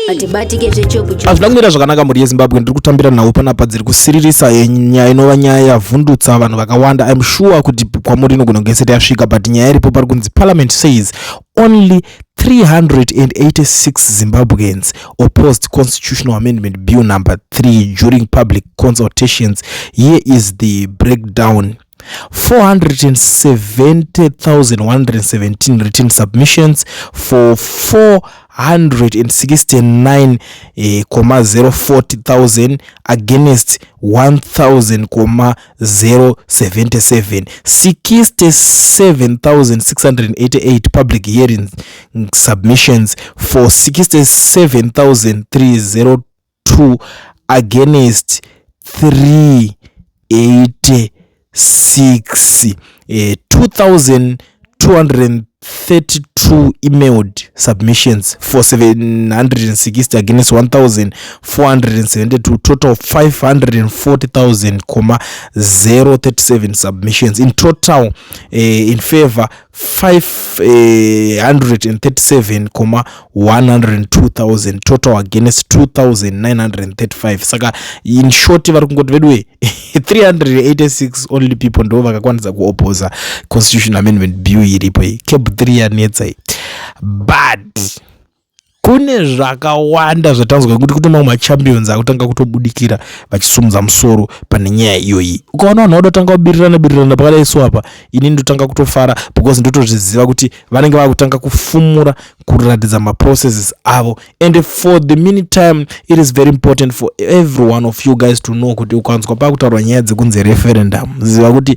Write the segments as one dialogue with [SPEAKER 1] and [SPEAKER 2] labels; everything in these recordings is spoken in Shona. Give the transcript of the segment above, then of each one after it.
[SPEAKER 1] atibatike zvechopu
[SPEAKER 2] azvina kumira zvakanaka muri yeZimbabwe. Ndiri kutambira nawo panapa dziri kusiririsa nyaya inova nyaya yavhundutsa vanhu vakawanda. I'm sure kuti kwamuri inogona kunge isati yasvika, but nyaya iripo pari kunzi Parliament says only 386 Zimbabweans opposed Constitutional Amendment Bill number 3 during public consultations. Here is the breakdown. 470,117 written submissions for 469,040,000 against 1,000,077. 67,688 public hearing submissions for 67,302 against 380. 2,232 emailed submissions for 760 against 1,472, total of 540,037 submissions. In total, in favor 537,102,000, total against 2,935. Saka in short vari kungoti vedwe 386 only people ndo vakakwanisa kuopoza Constitutional Amendment Bill iripo CAB3 yanetsa. But kune zvakawanda zvatanzwa kuti mamwe machampions akutanga kutobudikira vachisumudza musoro pane nyaya iyoyi. Ukaona vanhu vadotanga kubirirana pakadaiswa apa, ini ndotanga kutofara because ndotozviziva kuti vanenge vakutanga kufumura kuratidza maprocesses avo. And for the meantime, it is very important for every one of you guys to know kuti ukanzwa pakutaurwa nyaya dzekunze referendum, ziva kuti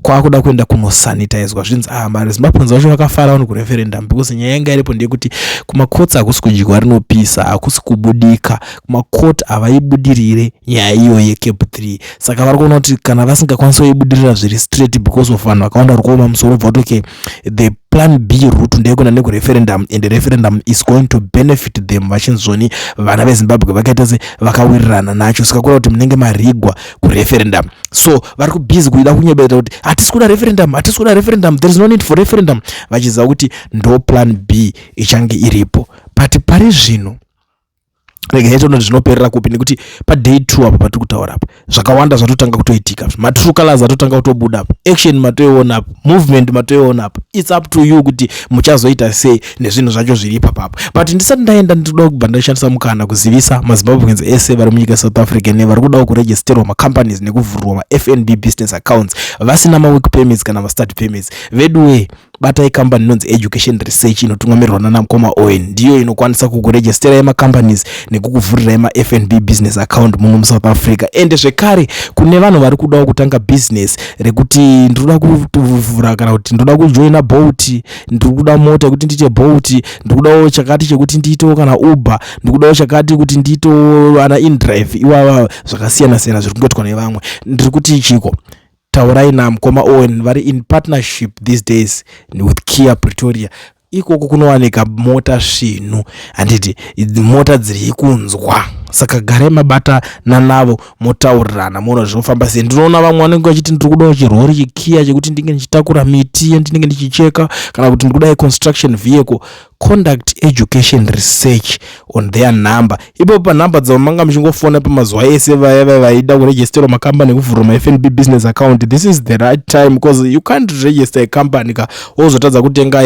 [SPEAKER 2] kwakuda kuenda kunosanitizwa zvinzi mari Zimbabweans vacho vakafara vanhu kureferendum, because nyaya yanga iripo ndeyekuti kumakotsi hakusi kudyiwa rinopisa, hakusi kubudika, kumakoti havaibudirire nyaya iyo yeCAB3. Saka vari kuona kuti kana vasingakwanisa kuibudirira zviri straight because of vanhu vakawanda vari kuoma musoro bva kuti okay, the plan B route ndeyekuenda nekureferendum, and referendum is going to benefit them. Vachinzoni vana veZimbabwe vakaita se vakawirirana nacho, saka kura kuti munenge marigwa kureferendum. So vari kubhizi kuida kunyebeta kuti hatisi kuda referendum, there is no need for referendum, vachiziva kuti ndo plan B ichange iripo. But pari zvino regai tono zvinoperera kupi nekuti pa day 2 apa patiri kutaura apa zvakawanda zvatotanga kutoitika, matrue colors atotanga kutobuda apa, action matoiona apa, movement matoiona apa. It's up to you kuti muchazoita sei nezvinhu zvacho zviri papapo. But ndisati ndaenda ndinoda kubva ndashandisa mukana kuzivisa maZimbabweans ese vari munyika South Africa nevari kuda kuregisterwa macompanies nekuvhurwa maFNB business accounts vasina mawork permits kana mastart permits. Vedwe batai company inonzi Education Research inotungamirwa naMukoma Owen ndiyo inokwanisa kukuregistera macompanies nekukuvhurira maFNB business account muno muSouth Africa. And zvekare kune vanhu vari kuda kutanga business rekuti ndinoda kuvhura kana kuti ndinoda kujoina Bolt, ndiri kuda mota kuti ndiite Bolt, ndiri kudawo chakati chekuti ndiite kana Uber, ndiri kudawo chakati kuti ndiite ana InDrive. Iwa zvakasiyana siyana zviri kungoitwa nevamwe. Ndiri kuti chiko taurai naMukoma Owen vari in partnership these days with Kia Pretoria. Ikoko kunowanika mota zvinu, handiti mota dziri kunzwa. Saka garai mabata nanavo motaurirana moona zvinofamba sei. Ndinoona vamwe vanenge vachiti ndiri kudawo chirori chiKia chekuti ndinge ndichitakura miti ndinenge ndichicheka, kana kuti ndiri kuda construction vehicle. Conduct Education Research on their number. Ipo pa number dzavo manga muchingofona pamazuva ese vaida kuregisterwa macompany nekuvhurwa maFNB business account. This is the right time because you can't register a company ka wozotadza kutenga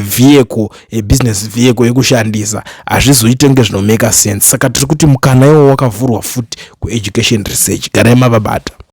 [SPEAKER 2] vehicle, business vehicle yekushandisa, hazvizoite kunge zvinomeka sense. Saka tiri kuti mukana iwo wakavhurwa futi kuEducation Research. Garai mavabata.